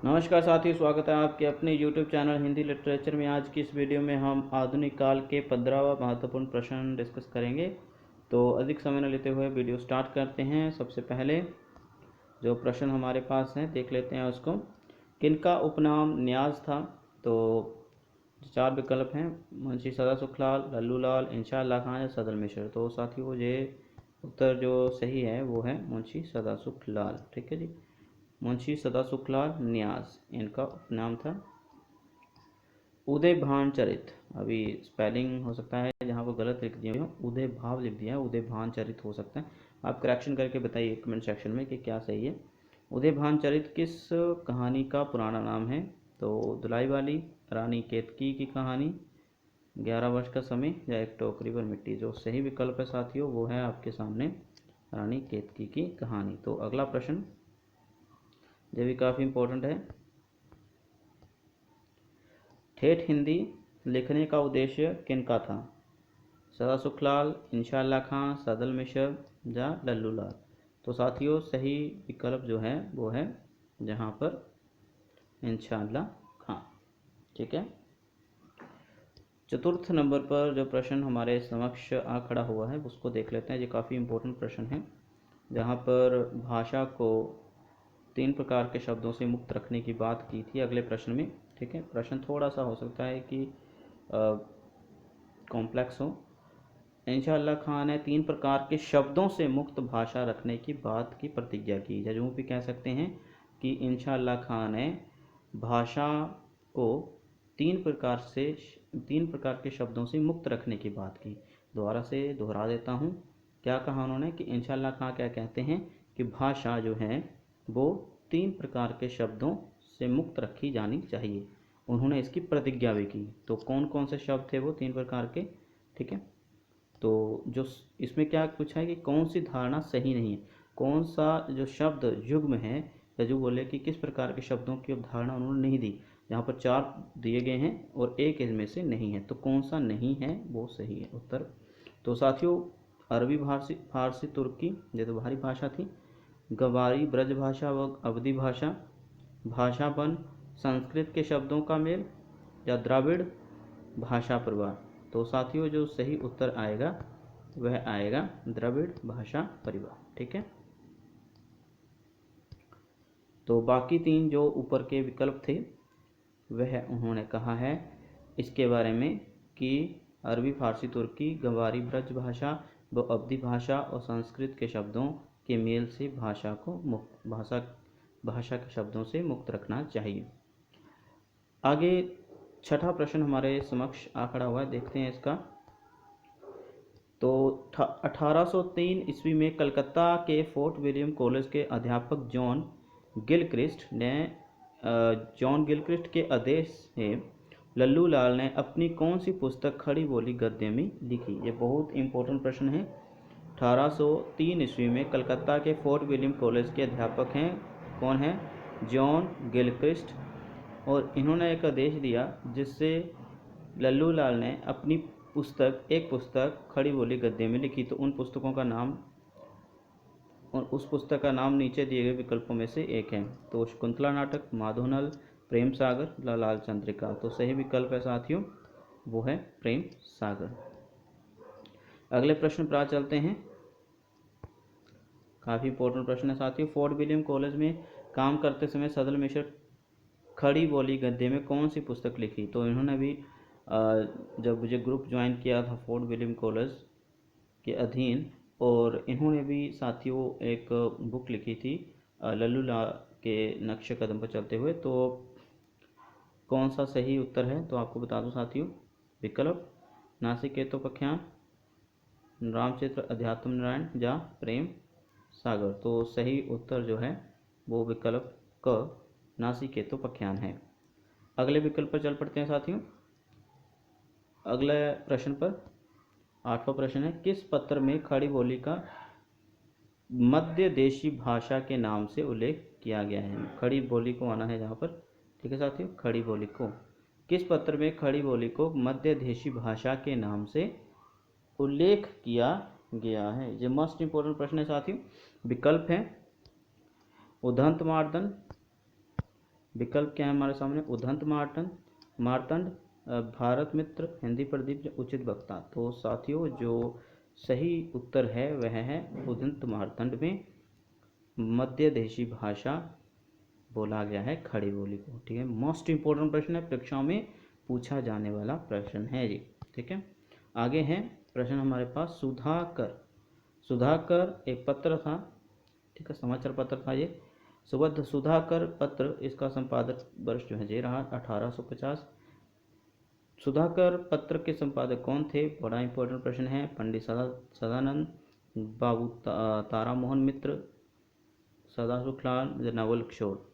नमस्कार साथियों, स्वागत है आपके अपने YouTube चैनल हिंदी लिटरेचर में। आज की इस वीडियो में हम आधुनिक काल के 15वां महत्वपूर्ण प्रश्न डिस्कस करेंगे। तो अधिक समय न लेते हुए वीडियो स्टार्ट करते हैं। सबसे पहले जो प्रश्न हमारे पास है देख लेते हैं उसको। किनका उपनाम न्याज था? तो चार विकल्प हैं, मुंशी सदा सुखलाल, लल्लू लाल, इंशा अल्लाह खान या सदल मिश्र। तो साथियों ये उत्तर जो सही है वो है मुंशी सदा सुखलाल। ठीक है जी, मुंशी सदा सुखलाल न्याज इनका उपनाम था। उदय भान चरित, अभी स्पेलिंग हो सकता है जहाँ पर गलत लिख दिया हो, उदय भाव लिख दिया है, उदय भान चरित हो सकता है। आप करेक्शन करके बताइए कमेंट सेक्शन में कि क्या सही है। उदय भान चरित किस कहानी का पुराना नाम है? तो दुलाई वाली, रानी केतकी की कहानी, 11 वर्ष का समय या एक टोकरी पर मिट्टी। जो सही विकल्प है साथियों वो है आपके सामने रानी केतकी की कहानी। तो अगला प्रश्न ये भी काफ़ी इम्पोर्टेंट है। ठेठ हिंदी लिखने का उद्देश्य किनका था? सदा सुखलाल, इंशा अल्लाह खां, सदल मिश्र या लल्लू लाल। तो साथियों सही विकल्प जो है वो है जहाँ पर इंशा अल्लाह खां। ठीक है, चतुर्थ नंबर पर जो प्रश्न हमारे समक्ष आ खड़ा हुआ है उसको देख लेते हैं। ये काफ़ी इम्पोर्टेंट प्रश्न है जहाँ पर भाषा को 3 प्रकार के शब्दों से मुक्त रखने की बात की थी अगले प्रश्न में। ठीक है, प्रश्न थोड़ा सा हो सकता है कि कॉम्प्लेक्स हो। इंशा अल्लाह खां ने 3 प्रकार के शब्दों से मुक्त भाषा रखने की बात की प्रतिज्ञा की। या यूँ भी कह सकते हैं कि इंशा अल्लाह खां ने भाषा को 3 प्रकार के शब्दों से मुक्त रखने की बात की। दोबारा से दोहरा देता हूँ, क्या कहा उन्होंने कि इंशा अल्लाह खां क्या कहते हैं कि भाषा जो है वो 3 प्रकार के शब्दों से मुक्त रखी जानी चाहिए। उन्होंने इसकी प्रतिज्ञा भी की। तो कौन कौन से शब्द थे वो 3 प्रकार के? ठीक है, तो जो इसमें क्या पूछा है कि कौन सी धारणा सही नहीं है, कौन सा जो शब्द युग्म है, या जो बोले कि किस प्रकार के शब्दों की धारणा उन्होंने नहीं दी। यहाँ पर 4 दिए गए हैं और एक इनमें से नहीं है, तो कौन सा नहीं है वो सही है उत्तर। तो साथियों अरबी, फारसी, तुर्की ये तो बाहरी भाषा थी, गवारी ब्रज भाषा व अवधी भाषा, भाषापन, संस्कृत के शब्दों का मेल या द्राविड़ भाषा परिवार। तो साथियों जो सही उत्तर आएगा वह आएगा द्रविड़ भाषा परिवार। ठीक है, तो बाकी 3 जो ऊपर के विकल्प थे वह उन्होंने कहा है इसके बारे में कि अरबी, फारसी, तुर्की, गवारी ब्रज भाषा व अवधी भाषा और संस्कृत के शब्दों के मेल से भाषा को भाषा के शब्दों से मुक्त रखना चाहिए। आगे छठा प्रश्न हमारे समक्ष आ खड़ा हुआ है, देखते हैं इसका। तो 1803 ईस्वी में कलकत्ता के फोर्ट विलियम कॉलेज के अध्यापक जॉन गिलक्रिस्ट के आदेश से लल्लू लाल ने अपनी कौन सी पुस्तक खड़ी बोली गद्य में लिखी? ये बहुत इंपॉर्टेंट प्रश्न है। 1803 ईस्वी में कलकत्ता के फोर्ट विलियम कॉलेज के अध्यापक हैं, कौन है? John Gilchrist. और इन्होंने एक आदेश दिया जिससे लल्लू लाल ने अपनी एक पुस्तक खड़ी बोली गद्य में लिखी। तो उन पुस्तकों का नाम और उस पुस्तक का नाम नीचे दिए गए विकल्पों में से एक है। तो शकुंतला नाटक, माधवनल, प्रेम सागर, लाल चंद्रिका। तो सही विकल्प है साथियों वो है प्रेम सागर। अगले प्रश्न पर चलते हैं, काफ़ी इंपॉर्टेंट प्रश्न है साथियों। फोर्ट विलियम कॉलेज में काम करते समय सदल मिश्र खड़ी बोली गद्य में कौन सी पुस्तक लिखी? तो इन्होंने भी जब मुझे ग्रुप ज्वाइन किया था फोर्ट विलियम कॉलेज के अधीन, और इन्होंने भी साथियों एक बुक लिखी थी लल्लू लाल के नक्शे कदम पर चलते हुए। तो कौन सा सही उत्तर है तो आपको बता दूं साथियों, विकल्प नासिकेतोपाख्यान, रामचरित्र अध्यात्म नारायण या प्रेम सागर। तो सही उत्तर जो है वो विकल्प क नासिकेतोपाख्यान है। अगले विकल्प पर चल पड़ते हैं साथियों। अगले प्रश्न पर 8वां प्रश्न है, किस पत्र में खड़ी बोली का मध्य देशी भाषा के नाम से उल्लेख किया गया है? खड़ी बोली को आना है जहाँ पर। ठीक है साथियों, खड़ी बोली को किस पत्र में खड़ी बोली को मध्य देशी भाषा के नाम से उल्लेख किया गया है? ये मोस्ट इंपोर्टेंट प्रश्न है साथियों। विकल्प है उदंत मार्दन, विकल्प क्या है हमारे सामने, उदंत मार्तंड, भारत मित्र, हिंदी प्रदीप या उचित वक्ता। तो साथियों जो सही उत्तर है वह है उदंत मार्तंड में मध्य देशी भाषा बोला गया है खड़ी बोली को। ठीक है, मोस्ट इंपॉर्टेंट प्रश्न है, परीक्षाओं में पूछा जाने वाला प्रश्न है जी। ठीक है, आगे है प्रश्न हमारे पास सुधाकर एक पत्र था, ठीक है, समाचार पत्र था ये। सुबह सुधाकर पत्र, इसका संपादक वर्ष जो है ये रहा 1850। सुधाकर पत्र के संपादक कौन थे, बड़ा इंपॉर्टेंट प्रश्न है। पंडित सदानंद, बाबू तारा मोहन मित्र, सदा सुखलाल, नवल किशोर।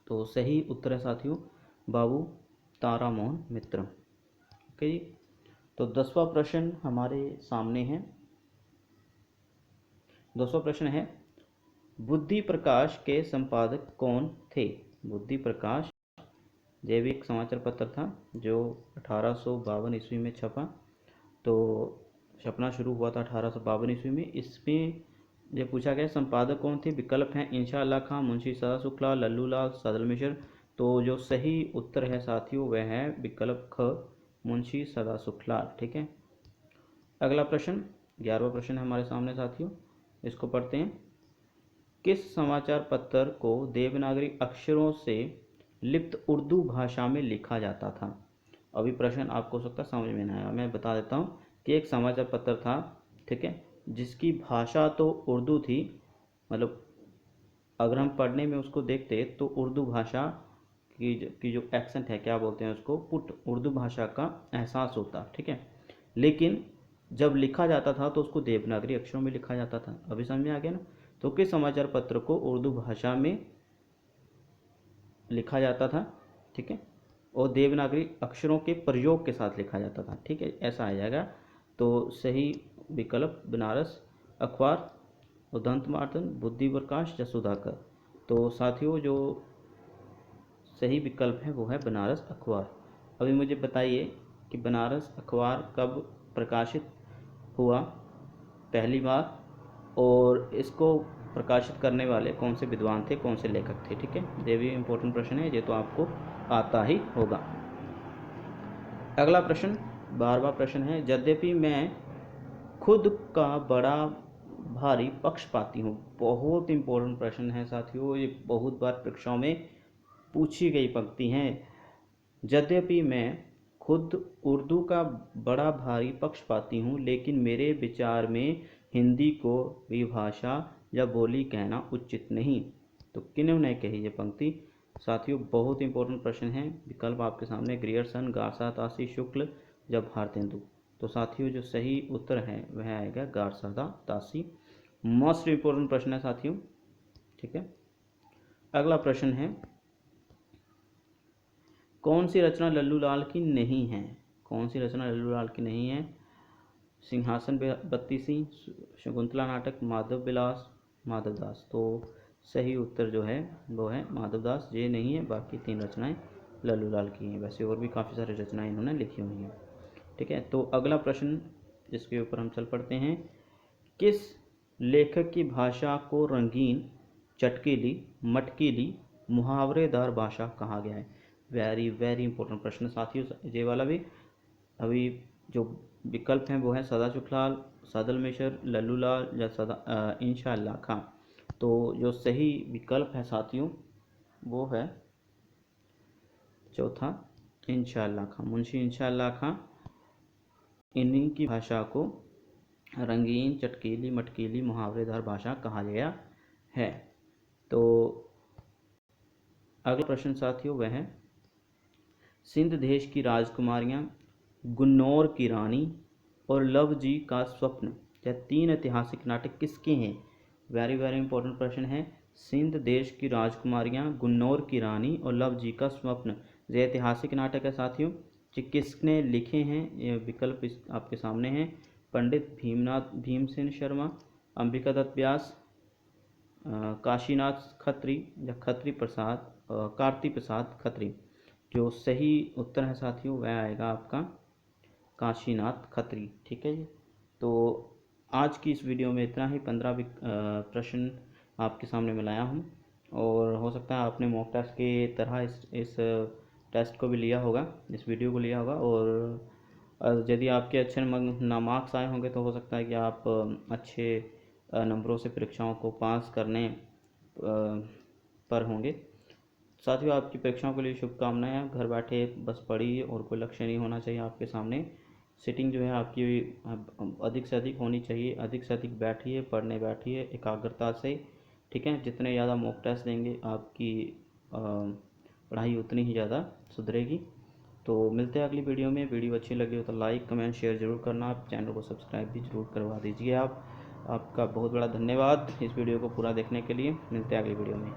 तो सही उत्तर है साथियों बाबू तारा मोहन मित्र। ओके जी, तो 10वां प्रश्न हमारे सामने है। 10वां प्रश्न है, बुद्धि प्रकाश के संपादक कौन थे। बुद्धि प्रकाश जैविक समाचार पत्र था जो 1852 ईस्वी में छपा। तो छपना शुरू हुआ था 1852 ईस्वी में। इसमें जब पूछा गया संपादक कौन थे, विकल्प हैं इंशा अल्लाह खां, मुंशी सदा शुक्ला, लल्लू लाल, सदल मिश्र। तो जो सही उत्तर है साथियों वह है विकल्प ख, मुंशी सदा शुक्लाल। ठीक है, अगला प्रश्न 11वां प्रश्न है हमारे सामने साथियों, इसको पढ़ते हैं। किस समाचार पत्र को देवनागरी अक्षरों से लिप्त उर्दू भाषा में लिखा जाता था। अभी प्रश्न आपको हो सकता समझ में नहीं आया, मैं बता देता हूँ कि एक समाचार पत्र था, ठीक है, जिसकी भाषा तो उर्दू थी, मतलब अगर हम पढ़ने में उसको देखते तो उर्दू भाषा की जो एक्सेंट है, क्या बोलते हैं उसको, पुट उर्दू भाषा का एहसास होता। ठीक है, लेकिन जब लिखा जाता था तो उसको देवनागरी अक्षरों में लिखा जाता था। अभी समझ में आ गया ना। तो किस समाचार पत्र को उर्दू भाषा में लिखा जाता था, ठीक है, और देवनागरी अक्षरों के प्रयोग के साथ लिखा जाता था। ठीक है, ऐसा आ जाएगा। तो सही विकल्प बनारस अखबार, उदंत मार्तंड, बुद्धि प्रकाश या सुधाकर। तो साथियों जो सही विकल्प है वो है बनारस अखबार। अभी मुझे बताइए कि बनारस अखबार कब प्रकाशित हुआ पहली बार, और इसको प्रकाशित करने वाले कौन से विद्वान थे, कौन से लेखक थे। ठीक है, ये भी इम्पोर्टेंट प्रश्न है, ये तो आपको आता ही होगा। अगला प्रश्न 12वां प्रश्न है, यद्यपि मैं खुद का बड़ा भारी पक्षपाती हूँ। बहुत इंपॉर्टेंट प्रश्न है साथियों, ये बहुत बार परीक्षाओं में पूछी गई पंक्ति है। यद्यपि मैं खुद उर्दू का बड़ा भारी पक्षपाती हूँ, लेकिन मेरे विचार में हिंदी को भी भाषा या बोली कहना उचित नहीं। तो किन्होंने कही ये पंक्ति साथियों, बहुत इंपॉर्टेंट प्रश्न है। विकल्प आपके सामने ग्रियर्सन, गारसा तासी, शुक्ल या भारतेंदु। तो साथियों जो सही उत्तर है वह आएगा गारसादा तासी। मोस्ट इंपॉर्टेंट प्रश्न है साथियों। ठीक है, अगला प्रश्न है, कौन सी रचना लल्लू लाल की नहीं है। कौन सी रचना लल्लू लाल की नहीं है। सिंहासन बत्तीसी, शकुंतला नाटक, माधव विलास, माधवदास। तो सही उत्तर जो है वो है माधवदास, ये नहीं है। बाकी 3 रचनाएं लल्लू लाल की हैं। वैसे और भी काफ़ी सारी रचनाएं इन्होंने लिखी हुई हैं। ठीक है, तो अगला प्रश्न जिसके ऊपर हम चल पड़ते हैं, किस लेखक की भाषा को रंगीन, चटकीली, मटकीली, मुहावरेदार भाषा कहा गया है। वेरी वेरी इंपॉर्टेंट प्रश्न साथियों ये वाला भी। अभी जो विकल्प हैं वो है सदा शुक्लाल, सदल मिश्र, लल्लू लाल या इंशा अल्लाह खां। तो जो सही विकल्प है साथियों वो है चौथा इंशा अल्लाह खां, मुंशी इंशा अल्लाह खां। इन्हीं की भाषा को रंगीन, चटकीली, मटकीली, मुहावरेदार भाषा कहा गया है। तो अगला प्रश्न साथियों वह है, सिंध देश की राजकुमारियां, गुन्नौर की रानी और लव जी का स्वप्न, यह 3 ऐतिहासिक नाटक किसके हैं। वेरी वेरी इंपॉर्टेंट प्रश्न है। सिंध देश की राजकुमारियां, गुन्नौर की रानी और लव जी का स्वप्न, ये ऐतिहासिक नाटक है साथियों। ये किसने लिखे हैं, ये विकल्प आपके सामने हैं। पंडित भीमसेन शर्मा, अंबिका दत्त व्यास, काशीनाथ खत्री या खत्री प्रसाद, कार्ति प्रसाद खत्री। जो सही उत्तर है साथियों वह आएगा आपका काशीनाथ खत्री। ठीक है जी, तो आज की इस वीडियो में इतना ही। 15 प्रश्न आपके सामने मैं लाया हूँ। और हो सकता है आपने मॉक टेस्ट की तरह इस टेस्ट को भी लिया होगा, इस वीडियो को लिया होगा। और यदि आपके अच्छे मार्क्स आए होंगे तो हो सकता है कि आप अच्छे नंबरों से परीक्षाओं को पास करने पर होंगे। साथियों, आपकी परीक्षाओं के लिए शुभकामनाएं हैं। घर बैठे बस पढ़िए और कोई लक्ष्य नहीं होना चाहिए आपके सामने। सिटिंग जो है आपकी अधिक से अधिक होनी चाहिए, अधिक से अधिक बैठिए, पढ़ने बैठिए एकाग्रता से, ठीक है। जितने ज़्यादा मॉक टेस्ट देंगे आपकी पढ़ाई उतनी ही ज़्यादा सुधरेगी। तो मिलते हैं अगली वीडियो में। वीडियो अच्छी लगी हो तो लाइक कमेंट शेयर ज़रूर करना। आप चैनल को सब्सक्राइब भी ज़रूर करवा दीजिए। आपका बहुत बड़ा धन्यवाद इस वीडियो को पूरा देखने के लिए। मिलते हैं अगली वीडियो में।